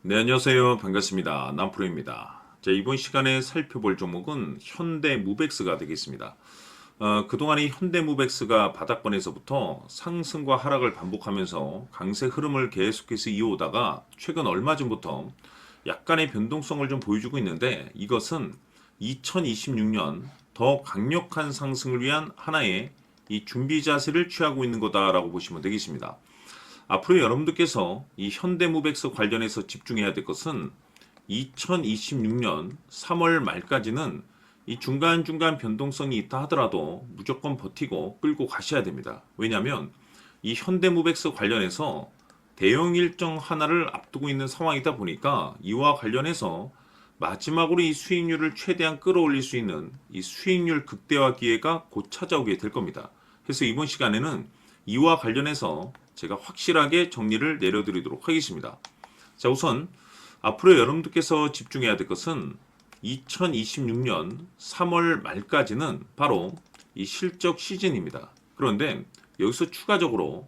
네, 안녕하세요. 반갑습니다. 남프로입니다. 자, 이번 시간에 살펴볼 종목은 현대무백스가 되겠습니다. 그동안 이 현대무백스가 바닥권에서부터 상승과 하락을 반복하면서 강세 흐름을 계속해서 이어오다가 최근 얼마 전부터 약간의 변동성을 좀 보여주고 있는데, 이것은 2026년 더 강력한 상승을 위한 하나의 이 준비 자세를 취하고 있는 거다라고 보시면 되겠습니다. 앞으로 여러분들께서 이 현대무백스 관련해서 집중해야 될 것은 2026년 3월 말까지는 이 중간중간 변동성이 있다 하더라도 무조건 버티고 끌고 가셔야 됩니다. 왜냐하면 이 현대무백스 관련해서 대형 일정 하나를 앞두고 있는 상황이다 보니까 이와 관련해서 마지막으로 이 수익률을 최대한 끌어올릴 수 있는 이 수익률 극대화 기회가 곧 찾아오게 될 겁니다. 그래서 이번 시간에는 이와 관련해서 제가 확실하게 정리를 내려드리도록 하겠습니다. 자, 우선 앞으로 여러분들께서 집중해야 될 것은 2026년 3월 말까지는 바로 이 실적 시즌입니다. 그런데 여기서 추가적으로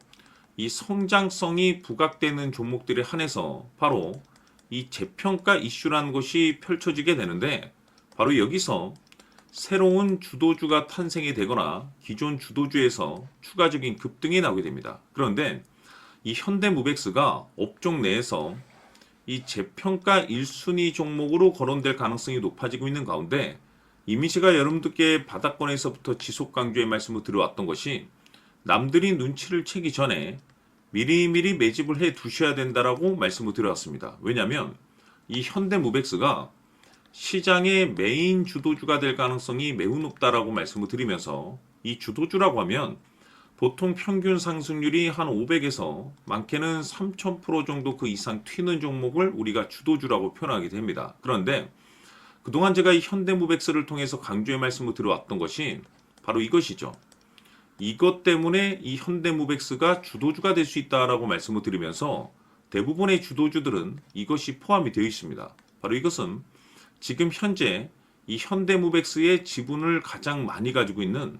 이 성장성이 부각되는 종목들에 한해서 바로 이 재평가 이슈라는 것이 펼쳐지게 되는데, 바로 여기서 새로운 주도주가 탄생이 되거나 기존 주도주에서 추가적인 급등이 나오게 됩니다. 그런데 이 현대무백스가 업종 내에서 이 재평가 1순위 종목으로 거론될 가능성이 높아지고 있는 가운데, 이미 제가 여러분들께 바닥권에서부터 지속 강조의 말씀을 드려왔던 것이, 남들이 눈치를 채기 전에 미리미리 매집을 해 두셔야 된다라고 말씀을 드려왔습니다. 왜냐하면 이 현대무백스가 시장의 메인 주도주가 될 가능성이 매우 높다라고 말씀을 드리면서, 이 주도주라고 하면 보통 평균 상승률이 한 500에서 많게는 3000% 정도 그 이상 튀는 종목을 우리가 주도주라고 표현하게 됩니다. 그런데 그동안 제가 이 현대무백스를 통해서 강조의 말씀을 드려왔던 것이 바로 이것이죠. 이것 때문에 이 현대무백스가 주도주가 될 수 있다라고 말씀을 드리면서, 대부분의 주도주들은 이것이 포함이 되어 있습니다. 바로 이것은 지금 현재 이 현대무백스의 지분을 가장 많이 가지고 있는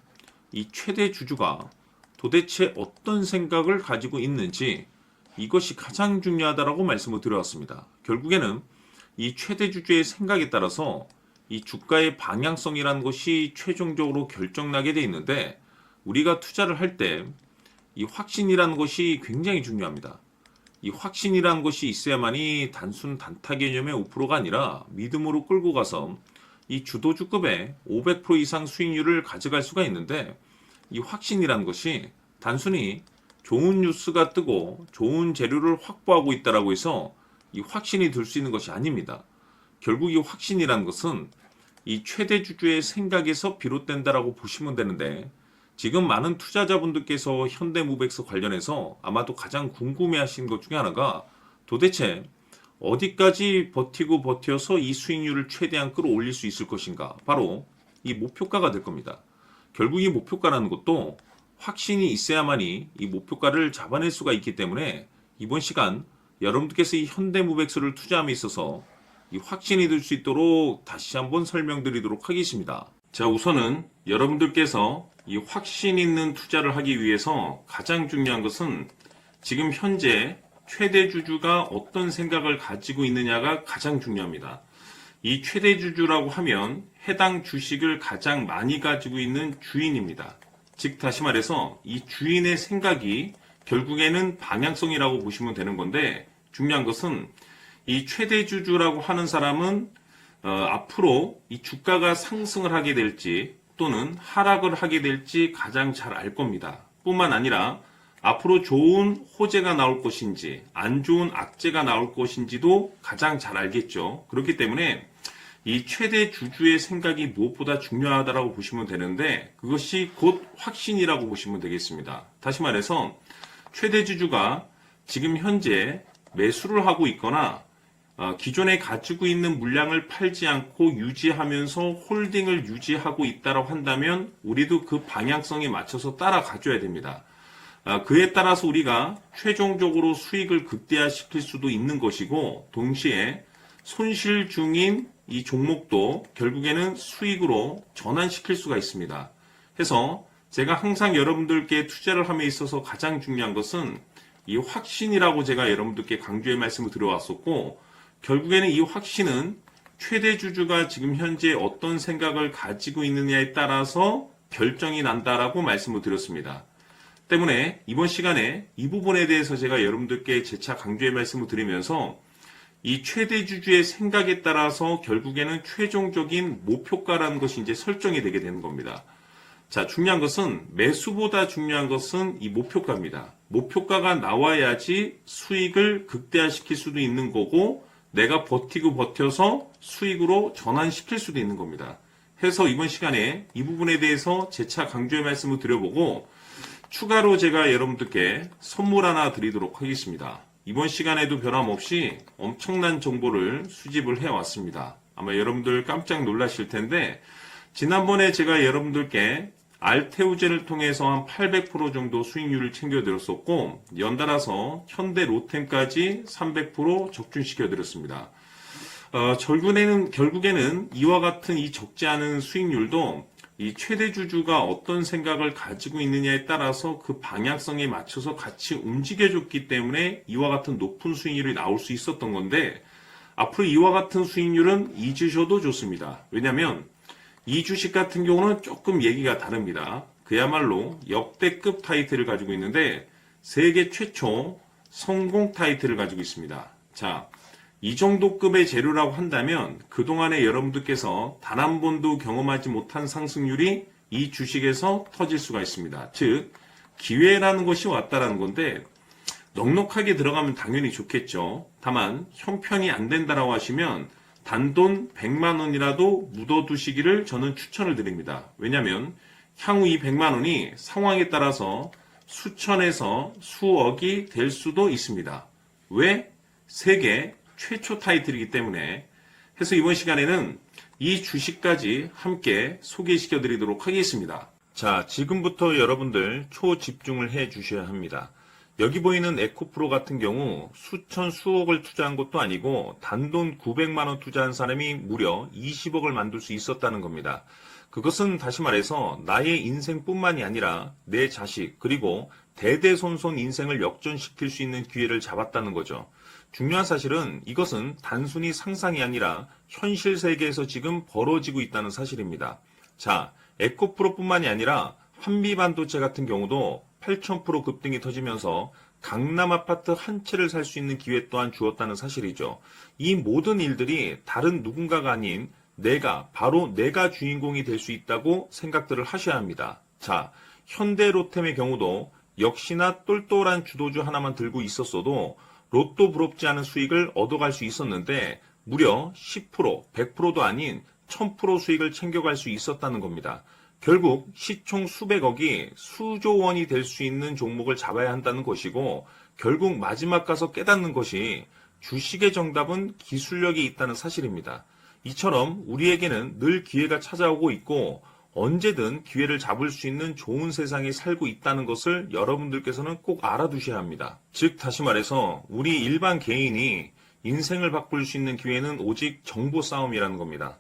이 최대 주주가 도대체 어떤 생각을 가지고 있는지, 이것이 가장 중요하다라고 말씀을 드려왔습니다. 결국에는 이 최대 주주의 생각에 따라서 이 주가의 방향성이라는 것이 최종적으로 결정나게 돼 있는데, 우리가 투자를 할 때 이 확신이라는 것이 굉장히 중요합니다. 이 확신이라는 것이 있어야만이 단순 단타 개념의 5%가 아니라 믿음으로 끌고 가서 이 주도주급의 500% 이상 수익률을 가져갈 수가 있는데, 이 확신이라는 것이 단순히 좋은 뉴스가 뜨고 좋은 재료를 확보하고 있다라고 해서 이 확신이 들 수 있는 것이 아닙니다. 결국 이 확신이라는 것은 이 최대 주주의 생각에서 비롯된다라고 보시면 되는데, 지금 많은 투자자분들께서 현대무백스 관련해서 아마도 가장 궁금해하시는 것 중에 하나가, 도대체 어디까지 버티고 버텨서 이 수익률을 최대한 끌어올릴 수 있을 것인가, 바로 이 목표가가 될 겁니다. 결국 이 목표가라는 것도 확신이 있어야만이 이 목표가를 잡아낼 수가 있기 때문에, 이번 시간 여러분들께서 이 현대무백스를 투자함에 있어서 이 확신이 들 수 있도록 다시 한번 설명드리도록 하겠습니다. 자, 우선은 여러분들께서 이 확신 있는 투자를 하기 위해서 가장 중요한 것은 지금 현재 최대 주주가 어떤 생각을 가지고 있느냐가 가장 중요합니다. 이 최대 주주라고 하면 해당 주식을 가장 많이 가지고 있는 주인입니다. 즉 다시 말해서 이 주인의 생각이 결국에는 방향성이라고 보시면 되는 건데, 중요한 것은 이 최대 주주라고 하는 사람은 앞으로 이 주가가 상승을 하게 될지 또는 하락을 하게 될지 가장 잘 알 겁니다. 뿐만 아니라 앞으로 좋은 호재가 나올 것인지 안 좋은 악재가 나올 것인지도 가장 잘 알겠죠. 그렇기 때문에 이 최대 주주의 생각이 무엇보다 중요하다고 보시면 되는데, 그것이 곧 확신이라고 보시면 되겠습니다. 다시 말해서 최대 주주가 지금 현재 매수를 하고 있거나 기존에 가지고 있는 물량을 팔지 않고 유지하면서 홀딩을 유지하고 있다고 한다면 우리도 그 방향성에 맞춰서 따라가줘야 됩니다. 그에 따라서 우리가 최종적으로 수익을 극대화시킬 수도 있는 것이고, 동시에 손실 중인 이 종목도 결국에는 수익으로 전환시킬 수가 있습니다. 해서 제가 항상 여러분들께 투자를 함에 있어서 가장 중요한 것은 이 확신이라고 제가 여러분들께 강조의 말씀을 드려왔었고, 결국에는 이 확신은 최대 주주가 지금 현재 어떤 생각을 가지고 있느냐에 따라서 결정이 난다라고 말씀을 드렸습니다. 때문에 이번 시간에 이 부분에 대해서 제가 여러분들께 재차 강조의 말씀을 드리면서 이 최대 주주의 생각에 따라서 결국에는 최종적인 목표가라는 것이 이제 설정이 되게 되는 겁니다. 자, 중요한 것은 매수보다 중요한 것은 이 목표가입니다. 목표가가 나와야지 수익을 극대화시킬 수도 있는 거고 내가 버티고 버텨서 수익으로 전환시킬 수도 있는 겁니다. 해서 이번 시간에 이 부분에 대해서 재차 강조의 말씀을 드려보고 추가로 제가 여러분들께 선물 하나 드리도록 하겠습니다. 이번 시간에도 변함없이 엄청난 정보를 수집을 해왔습니다. 아마 여러분들 깜짝 놀라실 텐데 지난번에 제가 여러분들께 알테오젠을 통해서 한 800% 정도 수익률을 챙겨드렸었고 연달아서 현대 로템까지 300% 적중시켜드렸습니다. 결국에는 이와 같은 이 적지 않은 수익률도 이 최대 주주가 어떤 생각을 가지고 있느냐에 따라서 그 방향성에 맞춰서 같이 움직여줬기 때문에 이와 같은 높은 수익률이 나올 수 있었던 건데 앞으로 이와 같은 수익률은 잊으셔도 좋습니다. 왜냐하면 이 주식 같은 경우는 조금 얘기가 다릅니다. 그야말로 역대급 타이틀을 가지고 있는데 세계 최초 성공 타이틀을 가지고 있습니다. 자, 이 정도 급의 재료라고 한다면 그동안에 여러분들께서 단 한 번도 경험하지 못한 상승률이 이 주식에서 터질 수가 있습니다. 즉 기회라는 것이 왔다라는 건데 넉넉하게 들어가면 당연히 좋겠죠. 다만 형편이 안 된다라고 하시면 단돈 100만 원이라도 묻어두시기를 저는 추천을 드립니다. 왜냐하면 향후 이 100만 원이 상황에 따라서 수천에서 수억이 될 수도 있습니다. 왜? 세계 최초 타이틀이기 때문에. 해서 이번 시간에는 이 주식까지 함께 소개시켜 드리도록 하겠습니다. 자, 지금부터 여러분들 초집중을 해 주셔야 합니다. 여기 보이는 에코프로 같은 경우 수천 수억을 투자한 것도 아니고 단돈 900만 원 투자한 사람이 무려 20억을 만들 수 있었다는 겁니다. 그것은 다시 말해서 나의 인생뿐만이 아니라 내 자식 그리고 대대손손 인생을 역전시킬 수 있는 기회를 잡았다는 거죠. 중요한 사실은 이것은 단순히 상상이 아니라 현실 세계에서 지금 벌어지고 있다는 사실입니다. 자, 에코프로뿐만이 아니라 한미반도체 같은 경우도 8,000% 급등이 터지면서 강남 아파트 한 채를 살 수 있는 기회 또한 주었다는 사실이죠. 이 모든 일들이 다른 누군가가 아닌 바로 내가 주인공이 될 수 있다고 생각들을 하셔야 합니다. 자, 현대로템의 경우도 역시나 똘똘한 주도주 하나만 들고 있었어도 로또 부럽지 않은 수익을 얻어갈 수 있었는데 무려 10%, 100%도 아닌 1000% 수익을 챙겨갈 수 있었다는 겁니다. 결국 시총 수백억이 수조 원이 될 수 있는 종목을 잡아야 한다는 것이고 결국 마지막 가서 깨닫는 것이 주식의 정답은 기술력이 있다는 사실입니다. 이처럼 우리에게는 늘 기회가 찾아오고 있고 언제든 기회를 잡을 수 있는 좋은 세상에 살고 있다는 것을 여러분들께서는 꼭 알아두셔야 합니다. 즉 다시 말해서 우리 일반 개인이 인생을 바꿀 수 있는 기회는 오직 정보 싸움이라는 겁니다.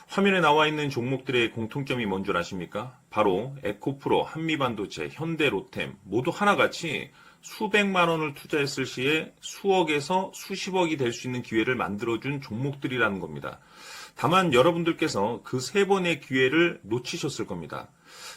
화면에 나와 있는 종목들의 공통점이 뭔 줄 아십니까? 바로 에코프로, 한미반도체, 현대로템 모두 하나같이 수백만 원을 투자했을 시에 수억에서 수십억이 될 수 있는 기회를 만들어준 종목들이라는 겁니다. 다만 여러분들께서 그 세 번의 기회를 놓치셨을 겁니다.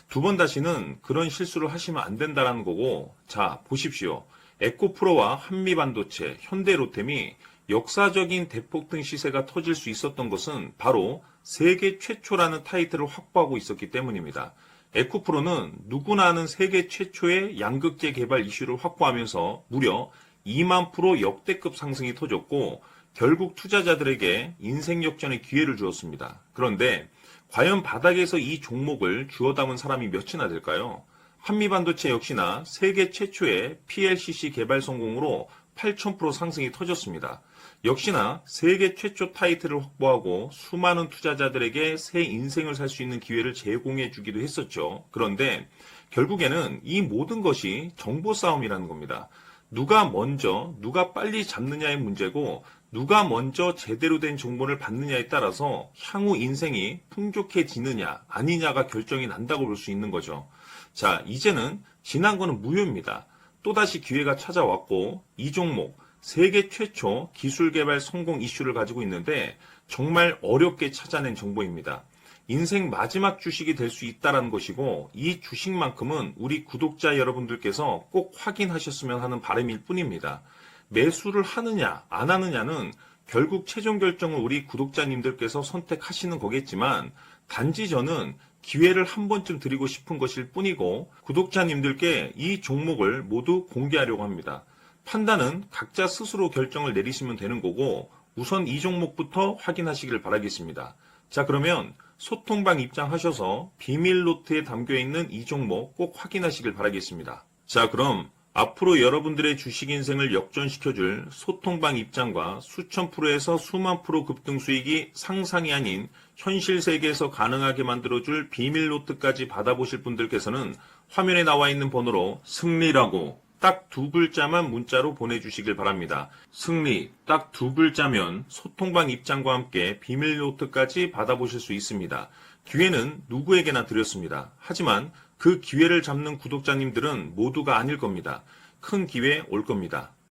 두 번 다시는 그런 실수를 하시면 안 된다는 거고, 자 보십시오. 에코프로와 한미반도체, 현대로템이 역사적인 대폭등 시세가 터질 수 있었던 것은 바로 세계 최초라는 타이틀을 확보하고 있었기 때문입니다. 에코프로는 누구나 아는 세계 최초의 양극재 개발 이슈를 확보하면서 무려 2만 프로 역대급 상승이 터졌고 결국 투자자들에게 인생 역전의 기회를 주었습니다. 그런데 과연 바닥에서 이 종목을 주워 담은 사람이 몇이나 될까요? 한미반도체 역시나 세계 최초의 PLCC 개발 성공으로 8,000% 상승이 터졌습니다. 역시나 세계 최초 타이틀을 확보하고 수많은 투자자들에게 새 인생을 살 수 있는 기회를 제공해 주기도 했었죠. 그런데 결국에는 이 모든 것이 정보 싸움이라는 겁니다. 누가 먼저, 누가 빨리 잡느냐의 문제고 누가 먼저 제대로 된 정보를 받느냐에 따라서 향후 인생이 풍족해지느냐 아니냐가 결정이 난다고 볼 수 있는 거죠. 자, 이제는 지난 거는 무효입니다. 또다시 기회가 찾아왔고 이 종목 세계 최초 기술 개발 성공 이슈를 가지고 있는데 정말 어렵게 찾아낸 정보입니다. 인생 마지막 주식이 될 수 있다는 것이고 이 주식만큼은 우리 구독자 여러분들께서 꼭 확인하셨으면 하는 바람일 뿐입니다. 매수를 하느냐 안 하느냐는 결국 최종 결정을 우리 구독자님들께서 선택하시는 거겠지만 단지 저는 기회를 한 번쯤 드리고 싶은 것일 뿐이고 구독자님들께 이 종목을 모두 공개하려고 합니다. 판단은 각자 스스로 결정을 내리시면 되는 거고 우선 이 종목부터 확인하시길 바라겠습니다. 자, 그러면 소통방 입장하셔서 비밀 노트에 담겨있는 이 종목 꼭 확인하시길 바라겠습니다. 자, 그럼 앞으로 여러분들의 주식 인생을 역전시켜줄 소통방 입장과 수천 프로에서 수만 프로 급등 수익이 상상이 아닌 현실 세계에서 가능하게 만들어줄 비밀 노트까지 받아보실 분들께서는 화면에 나와 있는 번호로 승리라고 딱 2글자만 문자로 보내주시길 바랍니다. 승리 딱 2글자면 소통방 입장과 함께 비밀 노트까지 받아보실 수 있습니다. 기회는 누구에게나 드렸습니다. 하지만 그 기회를 잡는 구독자님들은 모두가 아닐 겁니다. 큰 기회 올 겁니다.